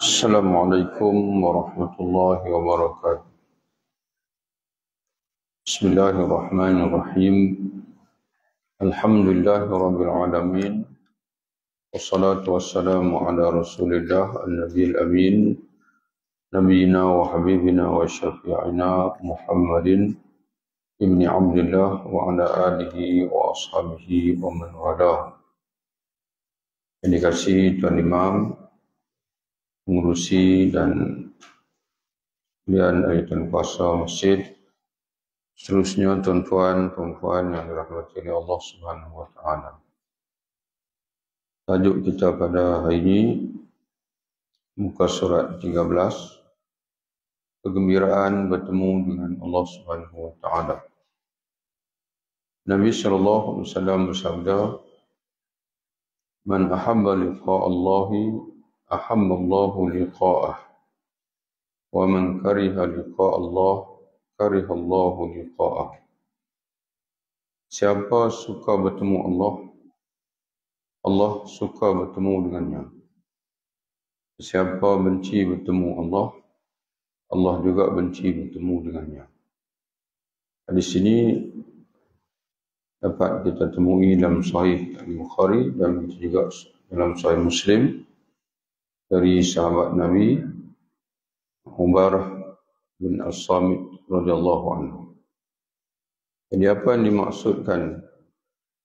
Assalamualaikum warahmatullahi wabarakatuh. Bismillahirrahmanirrahim. Alhamdulillahi rabbil alamin. Wassalatu wassalamu ala rasulillah an-nabiyil amin. Nabiyina wa habibina wa syafi'ina Muhammadin ibni Abdullah wa ala alihi wa ashabihi wa man walah. Yang dikasihi Tuan Imam, pengurusi dan pilihan ayatan kuasa masjid, seterusnya tuan-tuan, perempuan yang dirahmati oleh Allah Subhanahu wa taala. Tajuk kita pada hari ini muka surat 13, kegembiraan bertemu dengan Allah Subhanahu wa taala. Nabi sallallahu alaihi wasallam bersabda, "Man ahabba liqa Allahi ahabba Allahu liqa'ah. Wa man kariha liqa Allah kariha Allahu liqa'ah." Siapa suka bertemu Allah, Allah suka bertemu dengannya. Siapa benci bertemu Allah, Allah juga benci bertemu dengannya. Di sini dapat kita temui dalam Sahih Al-Bukhari dan juga dalam Sahih Muslim dari sahabat Nabi Ubarah bin As-Samit radhiyallahu anhu. Jadi apa yang dimaksudkan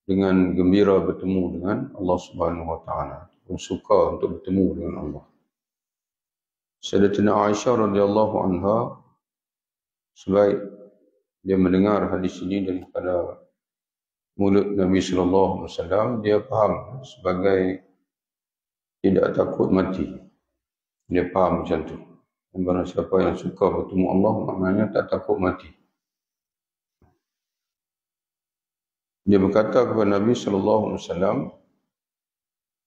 dengan gembira bertemu dengan Allah Subhanahu wa taala, suka untuk bertemu dengan Allah? Sayyidatina Aisyah radhiyallahu anha, sebaik dia mendengar hadis ini daripada mulut Nabi sallallahu alaihi wasallam, dia faham sebagai tidak takut mati. Dia faham macam tu. Dan barang siapa yang suka bertemu Allah, maknanya tak takut mati. Dia berkata kepada Nabi sallallahu alaihi wasallam,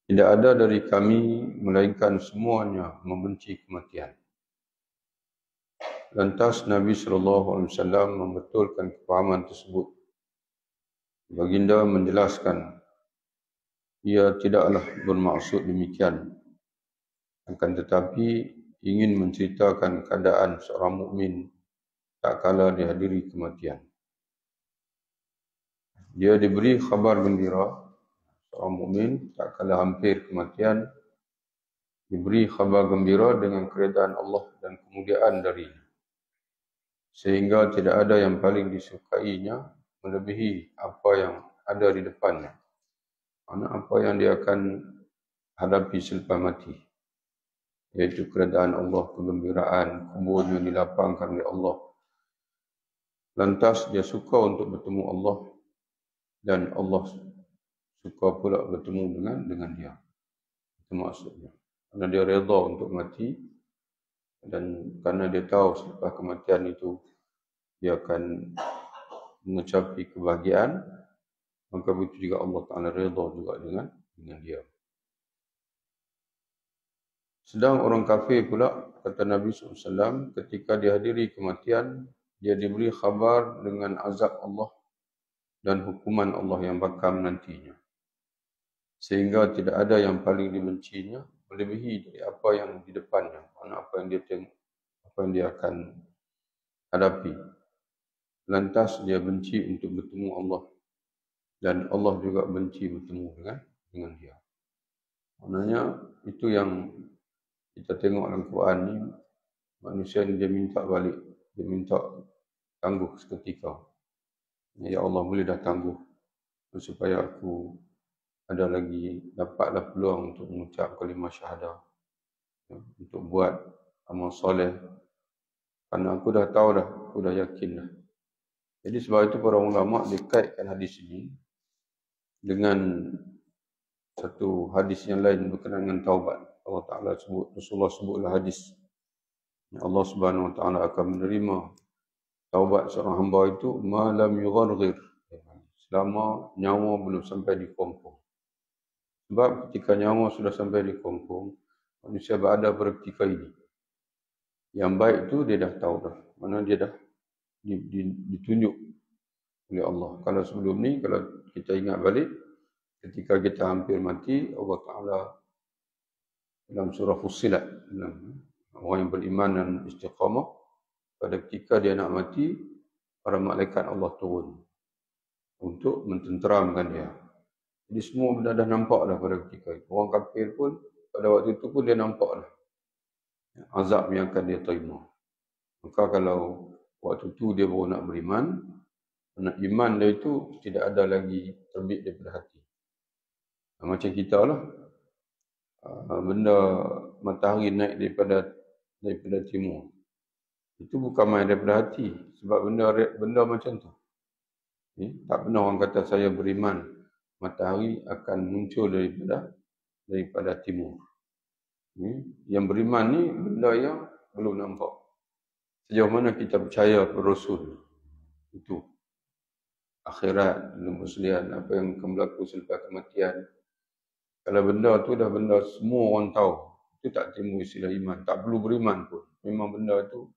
tidak ada dari kami melainkan semuanya membenci kematian. Lantas Nabi sallallahu alaihi wasallam membetulkan kefahaman tersebut. Baginda menjelaskan, ia tidaklah bermaksud demikian, akan tetapi ingin menceritakan keadaan seorang mukmin tak kala dihadiri kematian. Dia diberi khabar gembira, seorang mukmin tak kala hampir kematian, diberi khabar gembira dengan keredaan Allah dan kemuliaan darinya, sehingga tidak ada yang paling disukainya melebihi apa yang ada di depannya, mana apa yang dia akan hadapi selepas mati, iaitu keredaan Allah, kegembiraan, kuburnya dilapangkan oleh Allah. Lantas dia suka untuk bertemu Allah dan Allah suka pula bertemu dengan dia. Itu maksudnya. Karena dia redha untuk mati dan karena dia tahu selepas kematian itu dia akan mencapai kebahagiaan, maka begitu juga Allah Ta'ala redha juga dengan dia. Sedang orang kafir pula, kata Nabi SAW, ketika dihadiri kematian, dia diberi khabar dengan azab Allah dan hukuman Allah yang bakal menantinya. Sehingga tidak ada yang paling dibencinya melebihi dari apa yang di depannya, mana apa yang dia tengok, apa yang dia akan hadapi. Lantas dia benci untuk bertemu Allah dan Allah juga benci bertemu dengan dia. Maknanya itu yang kita tengok dalam Quran ni, manusia ni dia minta balik, dia minta tangguh seketika. Ya Allah, boleh dah tangguh supaya aku ada lagi dapatlah peluang untuk mengucap kalimah syahadah, untuk buat amal soleh, kerana aku dah tahu dah, aku dah yakin dah. Jadi sebab itu para ulama dikaitkan hadis ini dengan satu hadis yang lain berkenaan dengan taubat. Allah Ta'ala sebut, Rasulullah sebutlah hadis, Allah Subhanahu Wa Ta'ala akan menerima taubat seorang hamba itu malam yugharghir, selama nyawa belum sampai di kongkong. Sebab ketika nyawa sudah sampai di kongkong, manusia berada beraktifa ini. Yang baik itu dia dah tahu dah, mana dia dah ditunjuk oleh Allah. Kalau sebelum ni, kalau kita ingat balik, ketika kita hampir mati, Allah Ta'ala dalam surah Fussilat, orang yang beriman dan istiqamah, pada ketika dia nak mati, para malaikat Allah turun untuk mententeramkan dia. Jadi semua benda dah nampak dah pada ketika itu. Orang kafir pun pada waktu itu pun dia nampak dah azab yang akan dia terima. Maka kalau waktu itu dia baru nak beriman, nak iman dia itu tidak ada lagi terbit daripada hati. Macam kita lah, benda matahari naik daripada timur. Itu bukan main daripada hati, sebab benda macam tu. Tak pernah orang kata saya beriman matahari akan muncul daripada timur. Yang beriman ni benda yang belum nampak. Sejauh mana kita percaya pada Rasul itu, akhirat, muslihan, apa yang akan berlaku selepas kematian. Kalau benda tu dah benda semua orang tahu, itu tak timbul istilah iman. Tak perlu beriman pun. Memang benda tu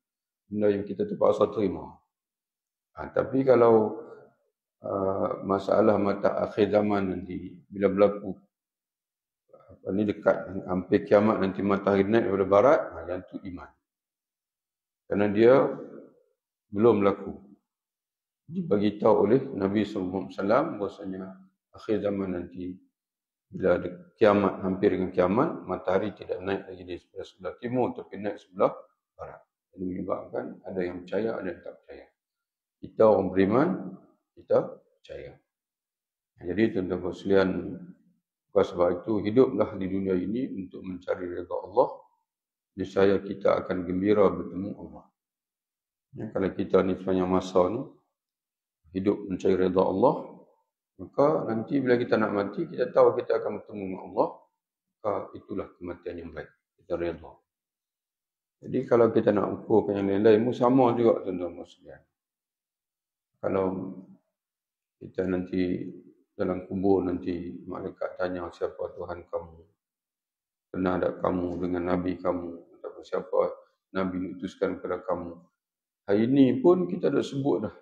benda yang kita terpaksa terima. Tapi kalau masalah mata akhir zaman nanti, bila berlaku ini dekat hampir kiamat nanti matahari naik daripada barat, yang tu iman. Kerana dia belum berlaku. Dibagi tahu oleh Nabi SAW bahasanya akhir zaman nanti, bila ada kiamat, hampir dengan kiamat, matahari tidak naik lagi di sebelah timur, tapi naik sebelah barat. Ini menyebabkan ada yang percaya, ada yang tak percaya. Kita orang beriman, kita percaya. Jadi tuan-tuan sekalian, sebab itu hiduplah di dunia ini untuk mencari redha Allah. Niscaya kita akan gembira bertemu Allah. Kalau kita ni sepanjang masa ni hidup mencari redha Allah, maka nanti bila kita nak mati, kita tahu kita akan bertemu dengan Allah, maka itulah kematian yang baik. Kita redha. Jadi kalau kita nak ukurkan yang lain-lain, sama juga tuan-tuan sekalian. Kalau kita nanti dalam kubur nanti malaikat tanya siapa Tuhan kamu, kenal tak kamu dengan Nabi kamu, ataupun siapa Nabi diutuskan kepada kamu. Hari ini pun kita dah sebut dah,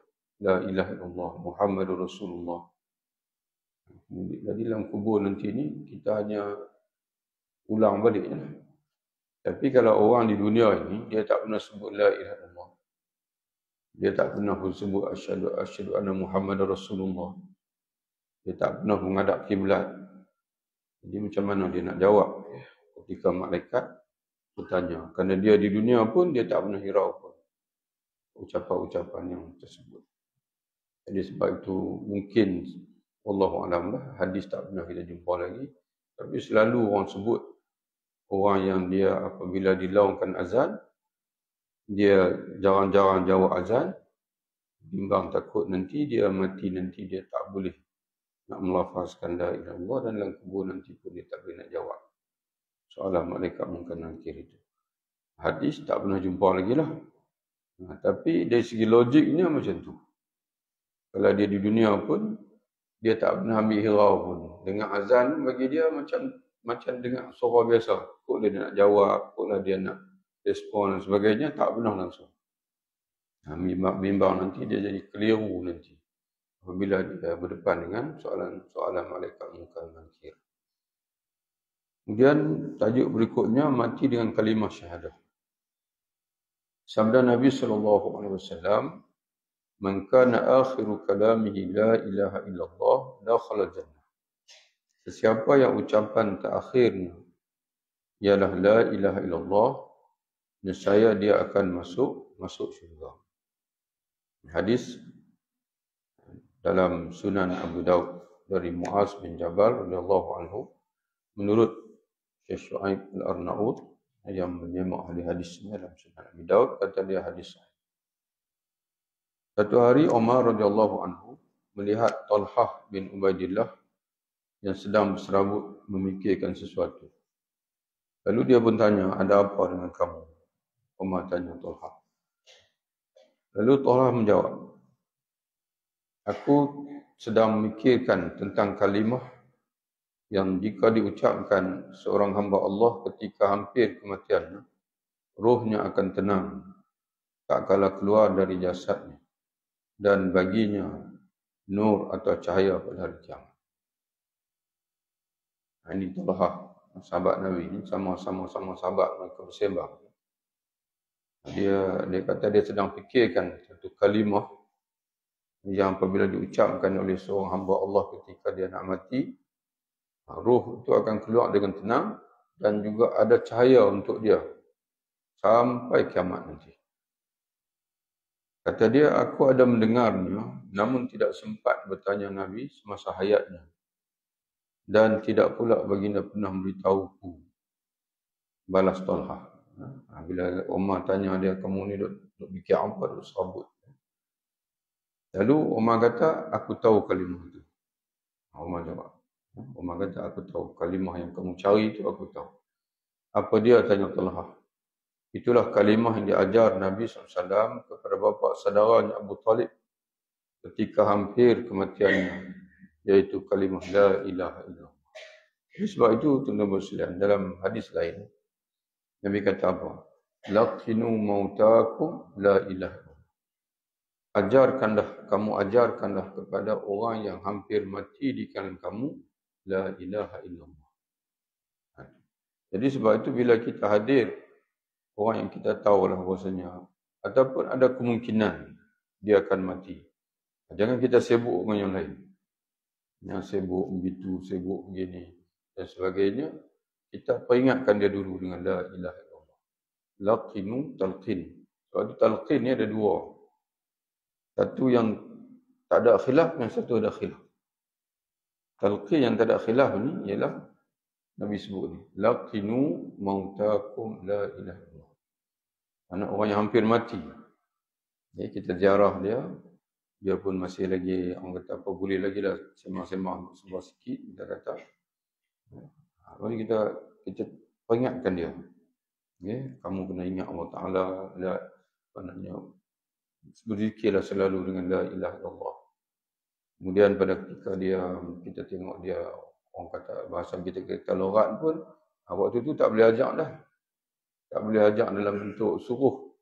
la ilaha illallah Muhammadur Rasulullah. Jadi dalam kubur nanti ni kita hanya ulang balik je. Tapi kalau orang di dunia ini, dia tak pernah sebut la ilaha illallah. Dia tak pernah pun sebut asyhadu anna Muhammadar Rasulullah. Dia tak pernah menghadap kiblat. Jadi macam mana dia nak jawab ketika malaikat bertanya? Kerana dia di dunia pun dia tak pernah hirau pun ucapan-ucapan yang tersebut. Jadi sebab itu mungkin wallahu alam lah, hadis tak pernah kita jumpa lagi. Tapi selalu orang sebut orang yang dia apabila dilaungkan azan, dia jarang-jarang jawab azan, bimbang takut nanti dia mati, nanti dia tak boleh nak melafazkan la ilaha illallah, dan dalam kubur nanti pun dia tak boleh nak jawab soalan malaikat munkar nakir itu. Hadis tak pernah jumpa lagi lah. Tapi dari segi logiknya macam tu. Kalau dia di dunia pun, dia tak pernah ambil hirau pun. Dengan azan bagi dia macam dengar suara biasa. Kok dia nak jawab, koklah dia nak respon dan sebagainya, tak pernah langsung. Bimbang nanti dia jadi keliru nanti apabila dia berdepan dengan soalan malaikat munkar nakir. Kemudian tajuk berikutnya, mati dengan kalimah syahadah. Sabda Nabi SAW, man kana akhiru kalamihi la ilaha illallah dakhala jannah. Sesiapa yang ucapan terakhirnya ialah la ilaha illallah, nescaya dia akan masuk syurga. Hadis dalam Sunan Abu Daud dari Muaz bin Jabal radhiyallahu anhu, menurut Syekh Shu'aib Al-Arnaud yang menyemak hadis-hadisnya dalam Sunan Abu Daud, kata dia hadis sahih. Satu hari Umar radhiyallahu anhu melihat Talhah bin Ubaidillah yang sedang berserabut memikirkan sesuatu. Lalu dia pun tanya, ada apa dengan kamu? Umar tanya Talhah. Lalu Talhah menjawab, aku sedang memikirkan tentang kalimah yang jika diucapkan seorang hamba Allah ketika hampir kematiannya, rohnya akan tenang tak kala keluar dari jasadnya, dan baginya nur atau cahaya pada hari kiamat. Ini Talhah sahabat Nabi ni sama-sama sahabat mereka bersembang. Dia kata dia sedang fikirkan satu kalimah yang apabila diucapkan oleh seorang hamba Allah ketika dia nak mati, roh itu akan keluar dengan tenang dan juga ada cahaya untuk dia sampai kiamat nanti. Kata dia, aku ada mendengarnya namun tidak sempat bertanya Nabi semasa hayatnya. Dan tidak pula baginda pernah memberitahuku, balas Talha. Bila Umar tanya dia, kamu ni duk fikir apa, duk serabut. Lalu Umar kata, aku tahu kalimah itu. Umar jawab. Umar kata, aku tahu kalimah yang kamu cari itu, aku tahu. Apa dia, tanya Talha. Itulah kalimah yang diajar Nabi SAW kepada bapa saudaranya Abu Talib ketika hampir kematiannya, iaitu kalimah la ilaha illallah. Sebab itu, tuan-tuan sekalian, dalam hadis lain, Nabi kata apa? Laqinu mautakum la ilaha illallah. Kamu ajarkanlah kepada orang yang hampir mati di kalangan kamu, la ilaha illallah. Jadi sebab itu bila kita hadir orang yang kita tahulah bahasanya, ataupun ada kemungkinan dia akan mati, jangan kita sibuk dengan yang lain. Yang sibuk begitu, sibuk begini dan sebagainya. Kita peringatkan dia dulu dengan la ilaha illallah. Laqinu talqin. Sebab itu talqin ni ada dua. Satu yang tak ada khilaf, yang satu ada khilaf. Talqin yang tak ada khilaf ni ialah Nabi sebut ni, laqinu mautakum la ilaha illallah. Anak orang yang hampir mati. Jadi kita ziarah dia pun masih lagi, orang kata apa, boleh lagi lah sembang-sembang sebuah sikit, kita kata. Lalu kita peringatkan dia. Okay? Kamu kena ingat Allah Ta'ala, berzikirlah selalu dengan la ilaha illallah. Kemudian pada ketika kita tengok dia, orang kata bahasa kita lorat pun, waktu tu tak boleh ajak dah. Tak boleh ajak dalam bentuk suruh.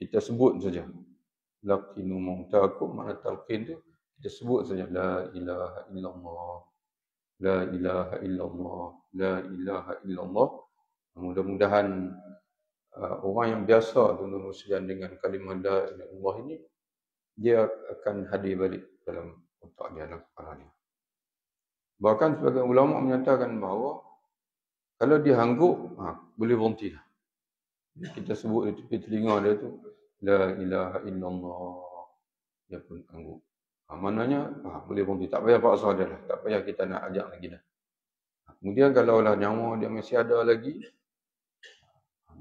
Kita sebut saja. Laqinu mautakum, makna talqin tu, kita sebut saja la ilaha illallah. La ilaha illallah. La ilaha illallah. Mudah-mudahan orang yang biasa tuan-tuan sekalian dengan kalimah la ilaha illallah ini, dia akan hadir balik dalam otak dia, dalam kepala dia. Bahkan sebagian ulama menyatakan bahawa kalau dia hangguk, boleh berhenti dah. Kita sebut di tepi telinga dia tu, la ilaha illallah, dia pun hangguk. Maknanya, boleh berhenti. Tak payah paksa dia lah. Tak payah kita nak ajak lagi dah. Kemudian kalau lah nyawa dia masih ada lagi,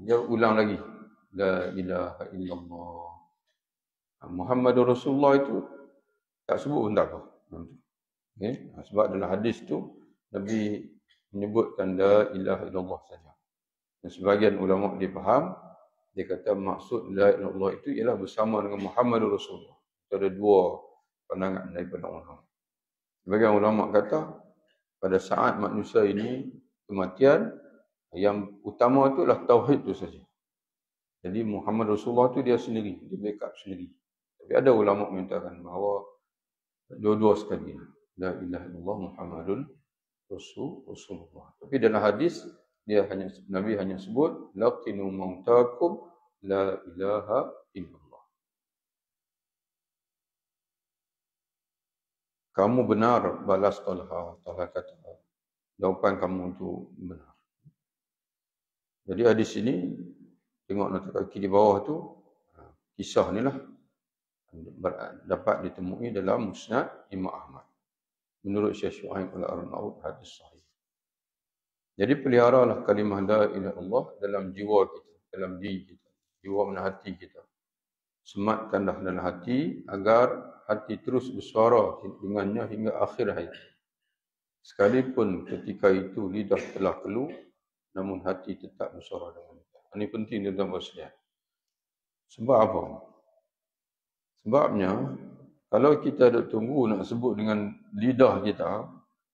dia ulang lagi. La ilaha illallah. Muhammadur Rasulullah itu tak sebut pun tak apa. Okay? Sebab dalam hadis tu, Nabi menyebutkan la ilaha illallah saja. Dan sebagian ulama dia faham, dia kata maksud la ilaha illallah itu ialah bersama dengan Muhammadur Rasulullah. Itu ada dua pandangan daripada ulama. Sebagian ulama kata, pada saat manusia ini kematian, yang utama itu adalah tauhid itu saja. Jadi Muhammad Rasulullah itu dia sendiri, dia backup sendiri. Tapi ada ulama mengatakan bahawa dua-dua sekali. La ilaha illallah Muhammadun Rasulullah. Tapi dalam hadis, Nabi hanya sebut, laqinu mautakum la ilaha illallah. Kamu benar, balas Talha. Talha kata, jawapan kamu itu benar. Jadi hadis ini, tengok nota kaki di bawah tu, kisah ni lah dapat ditemui dalam Musnad Imam Ahmad. Menurut Syekh Syuaib Al-Arnaud, hadis sahih. Jadi peliharalah kalimah la ilaha illallah dalam jiwa kita, dalam diri kita, jiwa dan hati kita. Sematkanlah dalam hati agar hati terus bersuara dengannya hingga akhir hayat. Sekalipun ketika itu lidah telah keluh, namun hati tetap bersuara dengan kita. Ini penting tuan-tuan sekalian. Sebab apa? Sebabnya, kalau kita ada tunggu nak sebut dengan lidah kita,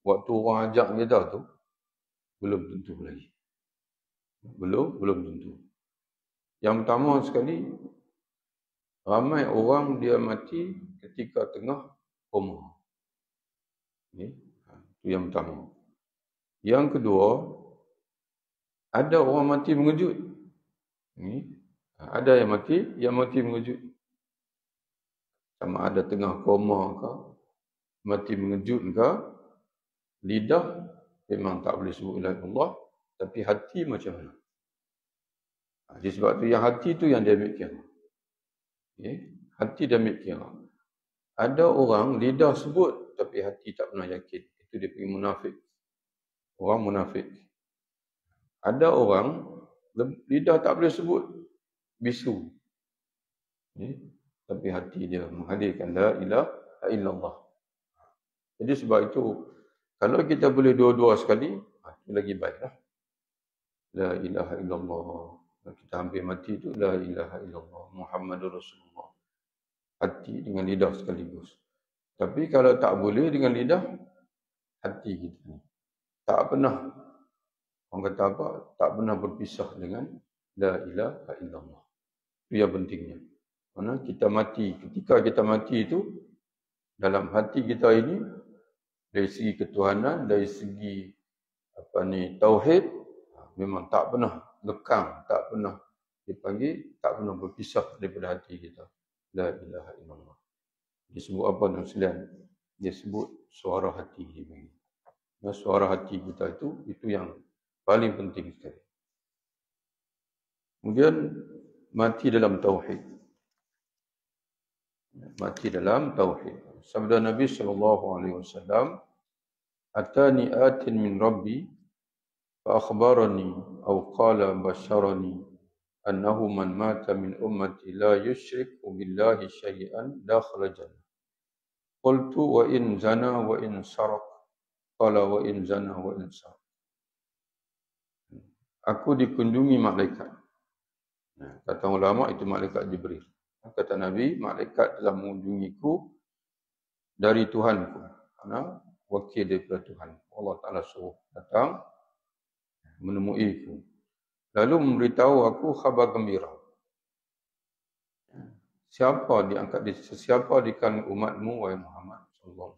waktu orang ajak kita tu, belum tentu lagi. Belum tentu. Yang pertama sekali, ramai orang dia mati ketika tengah koma. Itu yang pertama. Yang kedua, Ada orang mati mengejut. Ada yang mati mengejut. Sama ada tengah koma ke, mati mengejut ke, lidah memang tak boleh sebut la ilaha illallah, tapi hati macam mana? Jadi sebab tu yang hati tu yang dia ambil kira. Hati dia ambil kira. Ada orang lidah sebut tapi hati tak pernah yakin. Itu dia panggil munafik. Orang munafik. Ada orang lidah tak boleh sebut, bisu. Tapi hati dia menghadirkan la ilaha illallah. Jadi sebab itu, kalau kita boleh dua-dua sekali, itu lagi baiklah. La ilaha illallah. Kita hampir mati tu, la ilaha illallah. Muhammadur Rasulullah. Hati dengan lidah sekaligus. Tapi kalau tak boleh dengan lidah, hati kita ni tak pernah, orang kata apa, tak pernah berpisah dengan la ilaha illallah. Itu yang pentingnya. Mana kita mati, ketika kita mati itu, dalam hati kita ini, dari segi ketuhanan, dari segi tauhid, memang tak pernah lekang, tak pernah dipanggil, tak pernah berpisah daripada hati kita. La ilaha illallah. Dia sebut apa dalam sekalian? Dia sebut suara hati. Nah, suara hati kita itu yang paling penting sekali. Kemudian mati dalam tauhid. Mati dalam tauhid. Sabda Nabi SAW, "Atani atin min Rabbi fa akhbarani aw qala basharani annahu man mata min ummati la yushriku billahi syai'an dakhala jannah. Qultu wa in zana wa in saraq, qala wa in zana wa in saraq." Aku dikunjungi malaikat. Kata ulama itu malaikat Jibril. Kata Nabi, malaikat telah mengunjungiku dari Tuhanku. Karena wakil daripada Tuhan. Allah Ta'ala suruh datang menemuiku. Lalu memberitahu aku khabar gembira. Siapa di kalangan umatmu, wahai Muhammad SAW,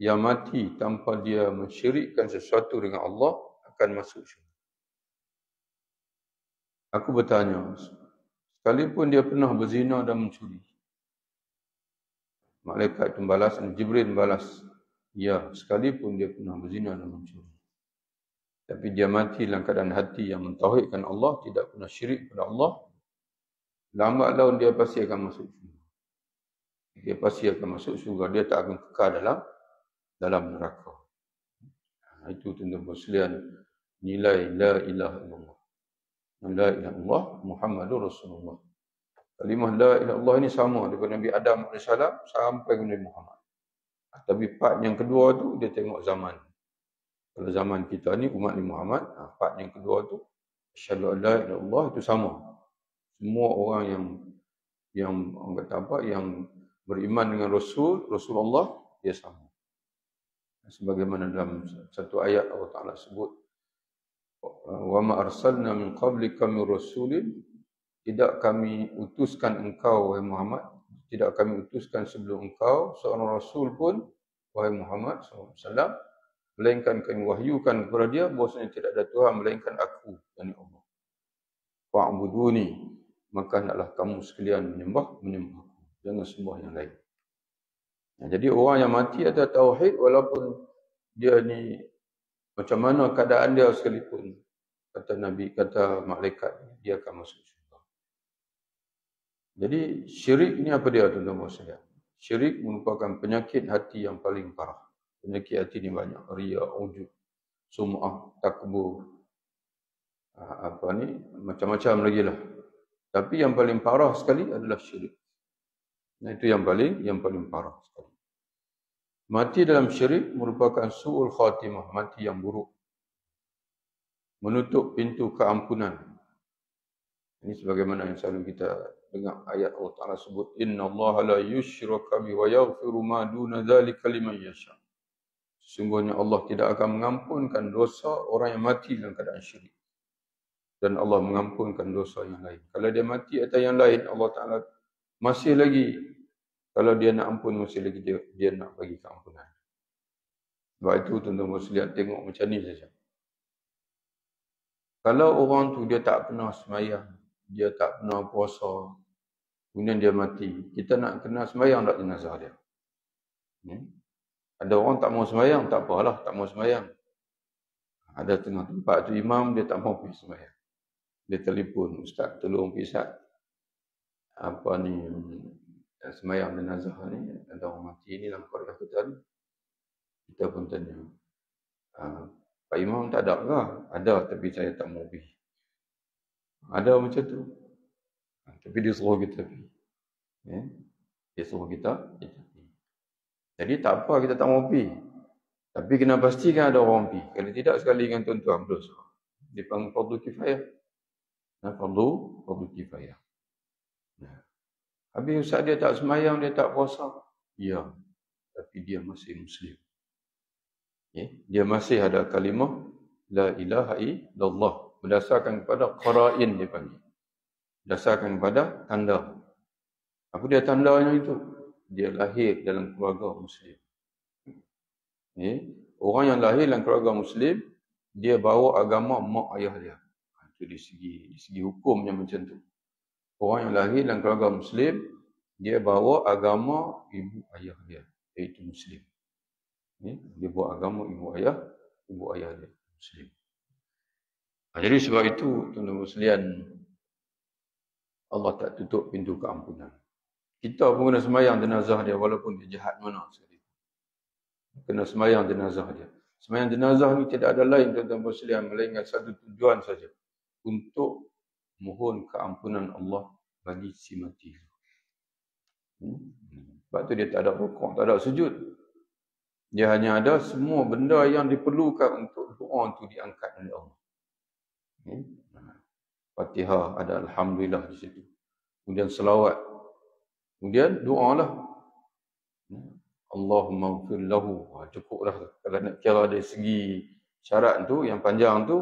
yang mati tanpa dia mensyirikkan sesuatu dengan Allah, akan masuk syurga. Aku bertanya, sekalipun dia pernah berzina dan mencuri. Malaikat itu membalas, Jibril membalas, ya, sekalipun dia pernah berzina dan mencuri. Tapi dia mati dalam keadaan hati yang mentauhidkan Allah, tidak pernah syirik kepada Allah, lambat laun dia pasti akan masuk syurga. Dia pasti akan masuk syurga, dia tak akan kekal dalam neraka. Itu tuan-tuan sekalian, nilai la ilaha illallah. La ilaha illallah Muhammadur Rasulullah. Kalimah la ilaha illallah ini sama daripada Nabi Adam AS sampai Nabi Muhammad. Tapi part yang kedua tu dia tengok zaman. Kalau zaman kita ni umat Nabi Muhammad, part yang kedua tu asyhadu an la ilaha illallah itu sama. Semua orang yang orang kata apa, yang beriman dengan Rasulullah, dia sama. Sebagaimana dalam satu ayat Allah Ta'ala sebut, "Wa ma arsalna min qablika min rasulin", tidak kami utuskan engkau, wahai Muhammad, tidak kami utuskan sebelum engkau seorang rasul pun, wahai Muhammad SAW, melainkan kami wahyukan kepada dia bahwasanya tidak ada Tuhan melainkan aku, yakni Allah. Fa'buduni, maka hendaklah kamu sekalian menyembah aku, jangan sembah yang lain. Jadi orang yang mati atas tauhid, walaupun dia ni macam mana keadaan dia sekalipun, kata Nabi, kata malaikat, dia akan masuk syurga. Jadi syirik ni apa dia, tuan-tuan sekalian? Syirik merupakan penyakit hati yang paling parah. Penyakit hati ni banyak, riya, ujub, sum'ah, takbur, macam-macam lagi lah. Tapi yang paling parah sekali adalah syirik. Nah, itu yang paling parah sekali. Mati dalam syirik merupakan su'ul khatimah, mati yang buruk. Menutup pintu keampunan. Ini sebagaimana yang selalu kita dengar ayat Allah Ta'ala sebut, "Inna Allah la yushraka bihi wa yaghfiru ma duna dzalika liman yasha." Sesungguhnya Allah tidak akan mengampunkan dosa orang yang mati dalam keadaan syirik. Dan Allah mengampunkan dosa yang lain. Kalau dia mati atas yang lain, Allah Ta'ala masih lagi, kalau dia nak ampun, masih lagi dia nak bagi keampunan. Sebab itu tuan-tuan sekalian, tengok macam ni saja. Kalau orang tu dia tak pernah sembahyang, dia tak pernah puasa, kemudian dia mati, kita nak kena sembahyang tak jenazah dia? Ada orang tak mau sembahyang, tak apalah, tak mau sembahyang. Ada tengah tempat tu imam, dia tak mau pergi sembahyang. Dia telefon, ustaz tolong pisat apa ni sembahyang jenazah ni, ada orang mati ni dalam keluarga kita ni. Kita pun tanya, Pak Imam tak ada ke? Ada, tapi saya tak mau pergi. Ada macam tu. Tapi dia suruh kita pergi. Dia suruh kita pergi. Jadi tak apa kita tak mau pergi. Tapi kena pastikan ada orang pergi. Kalau tidak sekali dengan tuan-tuan berdosa. Dipanggil fardu kifayah. Fardu kifayah. Habis ustaz dia tak semayang, dia tak puasa. Ya, tapi dia masih Muslim. Dia masih ada kalimah La ilaha illallah. Berdasarkan kepada qara'in dia panggil. Berdasarkan kepada tanda. Apa dia tandanya itu? Dia lahir dalam keluarga Muslim. Orang yang lahir dalam keluarga Muslim, dia bawa agama mak ayah dia. Itu di segi hukumnya macam tu. Orang yang lahir dalam keluarga Muslim, dia bawa agama ibu ayah dia, iaitu Muslim. Dia bawa agama ibu ayah dia Muslim. Jadi sebab itu, tuan-tuan sekalian, Allah tak tutup pintu keampunan. Kita pun kena sembahyang jenazah dia walaupun dia jahat mana sekali. Kena sembahyang jenazah dia. Sembahyang jenazah ni tidak ada lain, tuan-tuan sekalian, melainkan satu tujuan saja. Untuk mohon keampunan Allah bagi si mati. Sebab tu dia tak ada rukuk, tak ada sujud. Dia hanya ada semua benda yang diperlukan untuk doa itu diangkat oleh Allah. Fatihah ada Alhamdulillah di situ. Kemudian selawat. Kemudian doalah. Allahumma ighfir lahu. Cukuplah. Kalau nak kira dari segi syarat tu, yang panjang tu,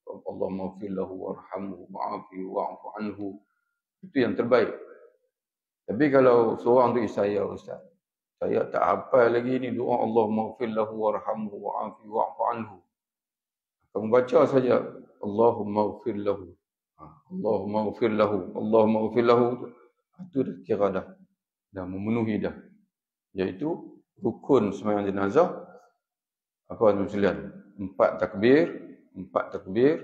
Allahumma ighfir lahu warhamhu wa'afi wa'fu anhu. Itu yang terbaik. Tapi kalau seorang tu saya ustaz, saya tak hafal lagi ni doa Allahumma ighfir lahu warhamhu wa'afi wa'fu anhu. Kamu baca saja Allahumma ighfir lahu. Allahumma ighfir lahu. Allahumma ighfir lahu. Itu dah kira dah memenuhi dah. Iaitu rukun sembahyang jenazah apa tuan-tuan? 4 takbir.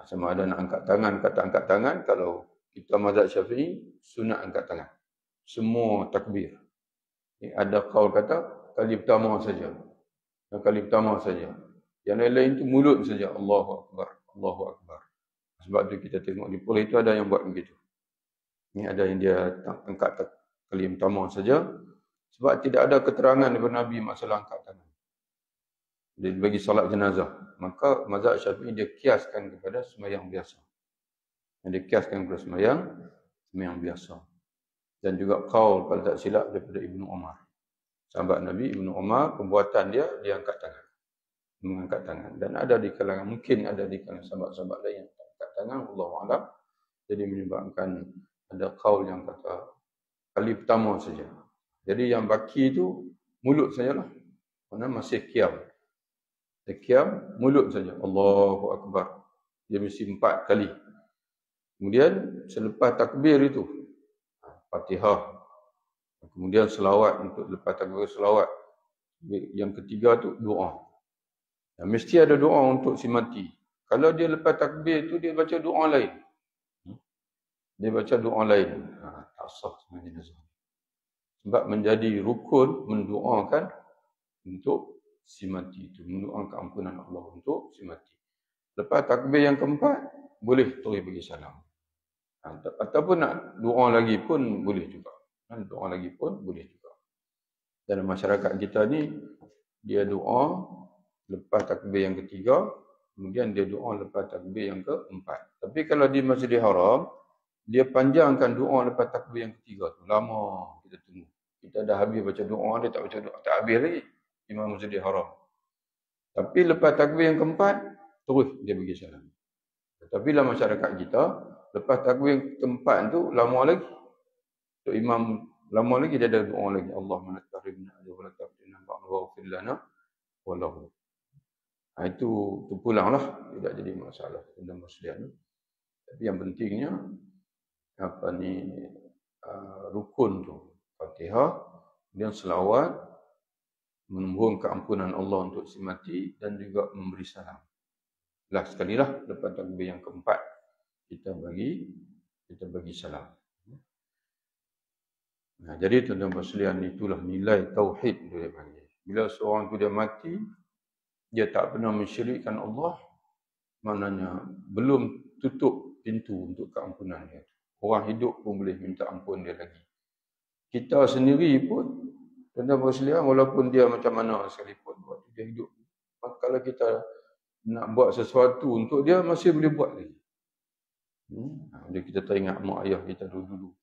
Sama ada nak angkat tangan, kata angkat tangan. Kalau kita mazhab Syafi'i, sunat angkat tangan. Semua takbir. Ada qaul kata kali pertama saja. Kali pertama saja. Yang lain-lain itu mulut saja. Allahu Akbar. Allahu Akbar. Sebab tu kita tengok di pulau itu ada yang buat begitu. Ini ada yang dia angkat kali pertama saja. Sebab tidak ada keterangan daripada Nabi masalah angkat tangan. Dia bagi salat jenazah. Maka mazhab Syafi'i dia kiaskan kepada sembahyang biasa. Dia kiaskan kepada sembahyang biasa. Dan juga qaul kalau tak silap daripada Ibnu Umar. Sahabat Nabi Ibnu Umar, perbuatan dia angkat tangan. Mengangkat tangan. Dan ada di kalangan, mungkin ada di kalangan sahabat-sahabat lain yang angkat tangan, Allahu a'lam. Jadi menyebabkan ada qaul yang kata kali pertama saja. Jadi yang baki itu mulut sajalah. Kerana masih qiyam. Qiyam mulut saja. Allahu Akbar. Dia mesti 4 kali. Kemudian selepas takbir itu Fatihah. Kemudian selawat untuk lepas takbir selawat. Yang ketiga tu doa. Dan mesti ada doa untuk si mati. Kalau dia lepas takbir tu dia baca doa lain. Dia baca doa lain. Tak sah sebenarnya. Sebab menjadi rukun mendoakan untuk si mati itu. Mendoakan ampunan Allah untuk si mati. Lepas takbir yang keempat, boleh terus bagi salam. Ataupun nak doa lagi pun boleh juga. Doa lagi pun boleh juga. Dalam masyarakat kita ni, dia doa lepas takbir yang ketiga, kemudian dia doa lepas takbir yang keempat. Tapi kalau di Masjidil Haram, dia panjangkan doa lepas takbir yang ketiga tu. Lama kita tunggu. Kita dah habis baca doa, dia tak baca doa. Tak habis lagi. Imam Masjidil Haram. Tapi lepas takbir yang keempat, terus dia bagi salam. Tapi dalam masyarakat kita, lepas takbir yang keempat tu, lama lagi. So, imam lama lagi dia ada doa lagi. Allahumma la tahrimna ajra wa la taftinna ba'da wa ghfir lana wa lahu. Itu terpulanglah, tidak jadi masalah dalam Muslim. Tapi yang pentingnya rukun tu Fatihah, kemudian selawat, memohon keampunan Allah untuk si mati dan juga memberi salam. Sekali lah lepas takbir yang keempat kita bagi salam. Jadi tuan-tuan sekalian, itulah nilai tauhid dia panggil. Bila seorang tu dia mati, dia tak pernah mensyirikkan Allah, maknanya belum tutup pintu untuk keampunan dia. Orang hidup pun boleh minta ampun dia lagi. Kita sendiri pun, tuan-tuan sekalian, walaupun dia macam mana sekalipun waktu dia hidup, kalau kita nak buat sesuatu untuk dia, masih boleh buat lagi. Bila kita teringat mak ayah kita dulu-dulu,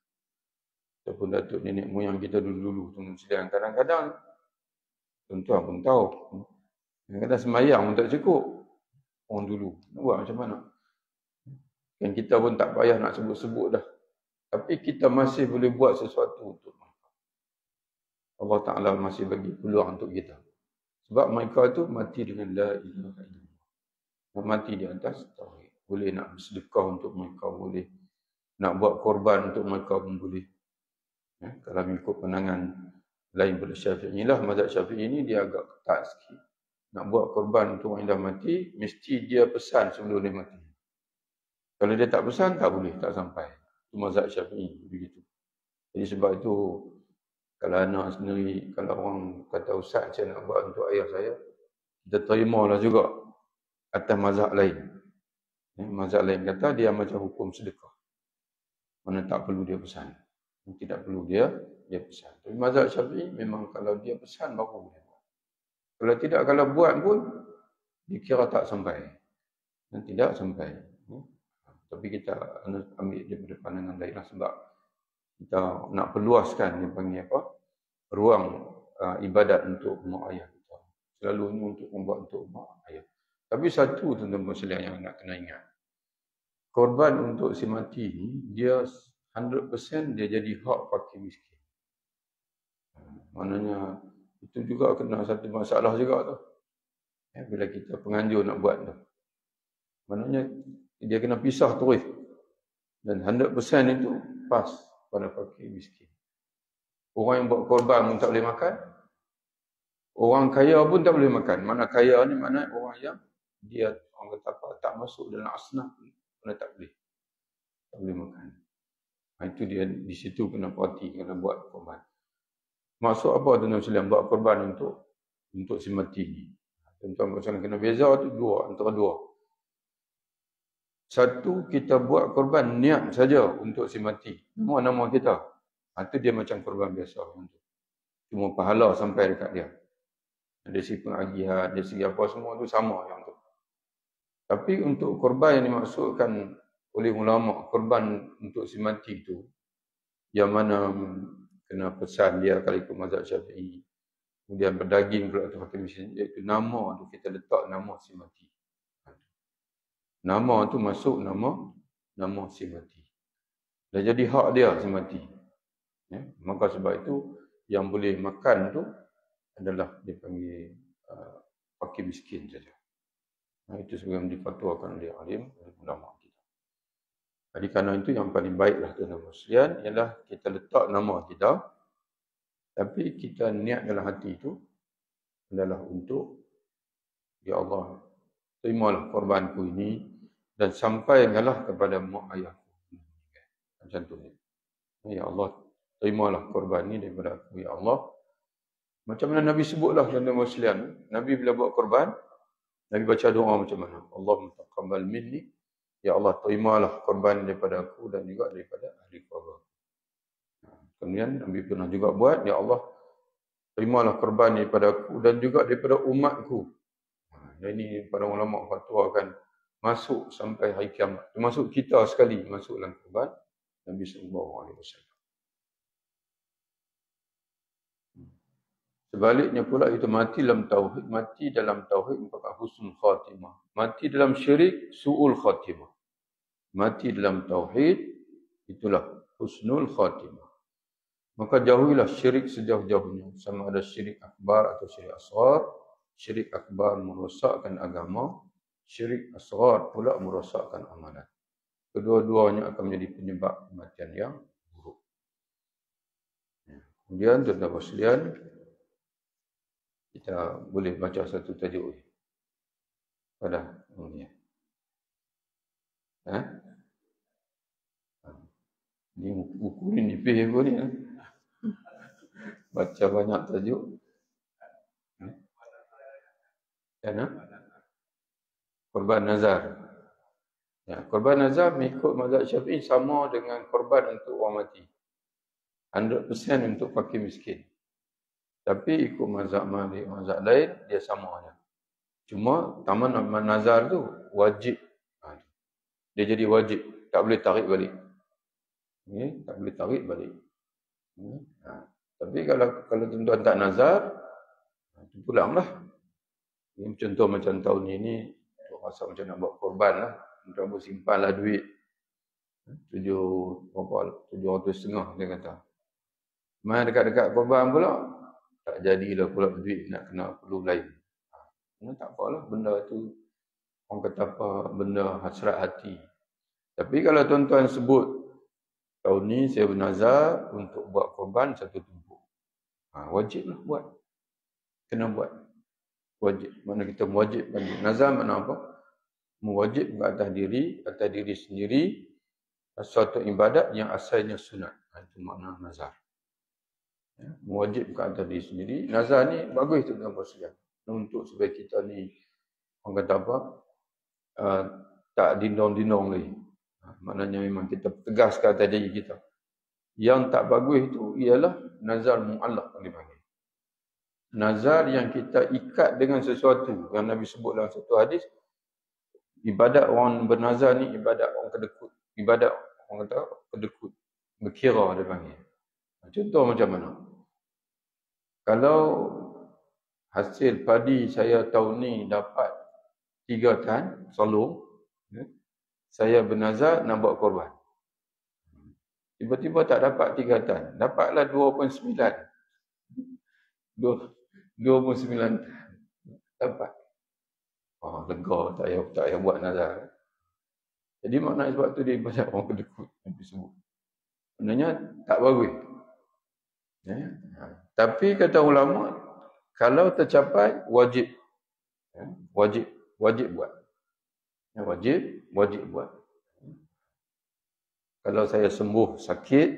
ataupun datuk nenek moyang kita dulu-dulu, tuan-tuan sekalian, kadang-kadang tuan-tuan pun tahu, kadang-kadang sembahyang pun tak cukup. Orang dulu nak buat macam mana? Kan kita pun tak payah nak sebut-sebut dah. Tapi kita masih boleh buat sesuatu untuk mereka. Allah Ta'ala masih bagi peluang untuk kita. Sebab mereka tu mati dengan la ilaha illallah. Mati di atas tauhid. Boleh nak bersedekah untuk mereka, boleh nak buat korban untuk mereka pun boleh. Kalau mengikut pandangan lain pada Syafi'i lah, mazhab Syafi'i ni dia agak ketat sikit. Nak buat korban untuk orang yang dah mati, mesti dia pesan sebelum dia mati. Kalau dia tak pesan, tak boleh, tak sampai. Itu mazhab Syafi'i, begitu. Jadi sebab itu, kalau anak sendiri, kalau orang kata, Ustaz, saya nak buat untuk ayah saya, kita terimalah juga atas mazhab lain. Mazhab lain kata, dia macam hukum sedekah. Mana tak perlu dia pesan. Tidak perlu dia pesan. Tapi mazhab Syafi'i, memang kalau dia pesan, baru boleh. Kalau tidak, kalau buat pun, dikira tak sampai. Dan tidak sampai. Tapi kita ambil daripada pandangan lain lah, sebab kita nak perluaskan, dia panggil apa, ruang ibadat untuk mak ayah kita. Selalunya untuk membuat untuk mak ayah. Tapi satu tuan-tuan sekalian yang nak kena ingat. Korban untuk si mati ni, dia 100% dia jadi hak fakir miskin. Maknanya, itu juga kena satu masalah juga tu. Bila kita penganjur nak buat tu. Maknanya, dia kena pisah terus. Dan 100% itu pas pada fakir miskin. Orang yang buat korban pun tak boleh makan. Orang kaya pun tak boleh makan. Mana kaya ni, mana orang yang dia, orang kata apa, tak masuk dalam asnaf, mana tak boleh. Tak boleh makan. Itu dia, di situ kena parti, kena buat korban. Maksud apa tuan-tuan sekalian buat korban untuk si mati ni? Tuan-tuan sekalian kena beza tu antara dua. Satu, kita buat korban niat saja untuk si mati. Nama kita. Itu dia macam korban biasa. Cuma pahala sampai dekat dia. Dari segi pengagihan, dari segi apa semua tu sama yang tu. Tapi untuk korban yang dimaksudkan oleh ulama, korban untuk si mati tu, yang mana kena pesan dia kalau ikut mazhab Syafi'i. Kemudian berdaging pula atau fakir miskin, iaitu nama tu kita letak nama si mati. Nama tu masuk nama si mati. Dah jadi hak dia si mati. Maka sebab itu yang boleh makan tu adalah dia panggil fakir miskin saja. Itu sebagaimana difatwakan oleh alim, oleh ulama kita. Jadi kerana itu yang paling baiklah tuan-tuan sekalian ialah kita letak nama kita, tapi kita niat dalam hati itu adalah untuk, ya Allah, terimalah korbanku ini dan sampaikanlah kepada mak ayahku. Macam tu. Ya Allah, terimalah korban ini daripada aku, ya Allah. Macam mana Nabi sebutlah tuan-tuan sekalian. Nabi bila buat korban, Nabi baca doa macam mana? Allahumma taqabbal minni, ya Allah, terimalah korban daripada aku dan juga daripada ahli keluarga. Kemudian Nabi pernah juga buat, ya Allah, terimalah korban daripada aku dan juga daripada umatku. Ini para ulama fatwakan masuk sampai hari kiamat. Termasuk kita sekali masuk dalam korban Nabi SAW. Sebaliknya pula itu mati dalam tauhid. Mati dalam tauhid merupakan husnul khatimah. Mati dalam syirik, su'ul khatimah. Mati dalam tauhid, itulah husnul khatimah. Maka jauhilah syirik sejauh-jauhnya. Sama ada syirik akbar atau syirik asghar. Syirik akbar merosakkan agama, syirik asghar pula merosakkan amalan. Kedua-duanya akan menjadi penyebab kematian yang buruk. Kemudian tuan-tuan sekalian, kita boleh baca satu tajuk ni. Pada ni. Ni buku ni nipis pun ni. Baca banyak tajuk. Korban nazar. Ya, korban nazar mengikut mazhab Syafi'i sama dengan korban untuk orang mati. 100% untuk fakir miskin. Tapi ikut mazhab Malik, mazhab lain, dia sama aja. Cuma taman nazar tu wajib. Dia jadi wajib, tak boleh tarik balik. Tak boleh tarik balik. Tapi kalau tuan-tuan tak nazar, pulanglah. Contoh macam tahun ini, rasa macam nak buat korban lah. Tuan bersimpanlah duit. 750 dia kata. Mai dekat-dekat korban pula, tak jadilah pula duit nak kena perlu lain. Tak apalah, benda tu orang kata apa, benda hasrat hati. Tapi kalau tuan-tuan sebut, tahun ni saya bernazar untuk buat korban satu tumpuk. Wajiblah buat. Kena buat. Wajib. Mana kita mewajibkan. Nazar mana apa? Mewajib ke atas diri sendiri, suatu ibadat yang asalnya sunat. Itu makna nazar. Mewajib ke atas diri sendiri. Nazar ni bagus tu dalam persiapan. Untuk supaya kita ni, orang kata apa, tak dindong-dindong lagi. Maknanya memang kita tegas ke atas diri kita. Yang tak bagus itu ialah nazar mu'allaq yang dipanggil. Nazar yang kita ikat dengan sesuatu. Yang Nabi sebut dalam satu hadis, ibadat orang bernazar ni ibadat orang kedekut. Ibadat orang kata kedekut. Berkira dia panggil. Contoh macam mana? Kalau hasil padi saya tahun ni dapat 3 tan, solong, saya bernazar nak buat korban. Tiba-tiba tak dapat 3 tan, dapatlah 2.9. 2.9 tan. Dapat. Lega, tak payah buat nazar. Jadi makna sebab tu dia ibadat orang kedekut yang disebut. Maknanya tak bagus. Tapi kata ulama, kalau tercapai wajib. Wajib buat. Wajib buat. Kalau saya sembuh sakit,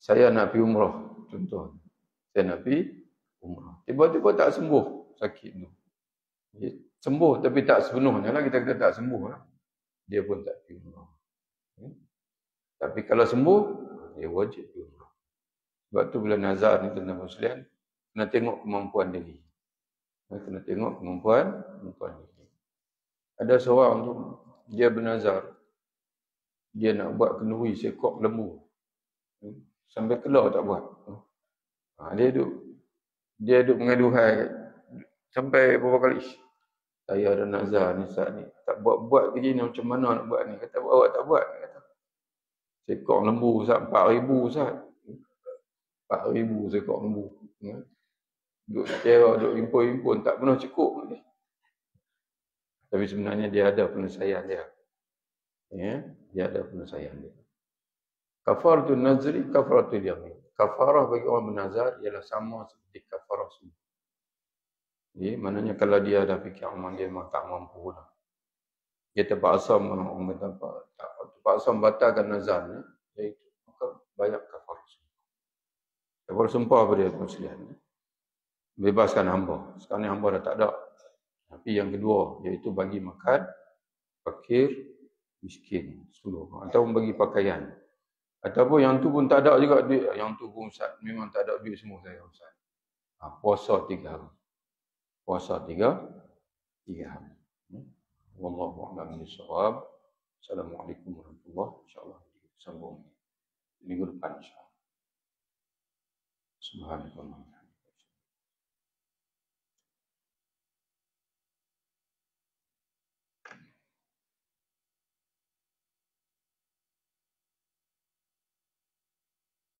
saya nak pergi umrah. Contoh. Saya nak pergi umrah. Tiba-tiba tak sembuh sakit tu. Sembuh tapi tak sepenuhnya lah. Kita kata tak sembuh lah. Dia pun tak pergi umrah. Tapi kalau sembuh, dia wajib pergi umrah. Sebab tu bila nazar ni tuan-tuan sekalian, kena tengok kemampuan diri. Kena tengok kemampuan diri. Ada seorang tu, dia bernazar. Dia nak buat kenduri seekor lembu. Sampai keluar tak buat. Dia duduk mengaduhai sampai beberapa kali. Saya ada nazar ni saat ni. Tak buat begini macam mana nak buat ni. Kata awak tak buat. Kata. Seekor lembu Ustaz, 4,000 Ustaz. 4,000 seekor lembu. Duduk kira, duduk impun-impun. Tak pernah cukup. Tapi sebenarnya dia ada penyelesaian dia. Dia ada penyelesaian dia. Kafaratul nazri, kafaratul yamin. Kafarah bagi orang bernazar ialah sama seperti kafarah sunnah. Jadi, maknanya kalau dia dah fikir dia memang tak mampu dah. Dia terpaksa membatalkan nazarnya, iaitu maka banyak kafarah sumpah. Kafarah sumpah apa dia sekalian? Bebaskan hamba. Sekarang ni hamba dah tak ada. Tapi yang kedua, iaitu bagi makan fakir miskin seluruh. Ataupun bagi pakaian. Ataupun yang tu pun tak ada juga duit. Yang tu pun Ustaz, memang tak ada duit semua saya Ustaz. Puasa 3 hari. Puasa 3 hari. Wallahu a'lam bishawab. Assalamualaikum warahmatullahi wabarakatuh. InsyaAllah sambung minggu depan insyaAllah. Subhanallah.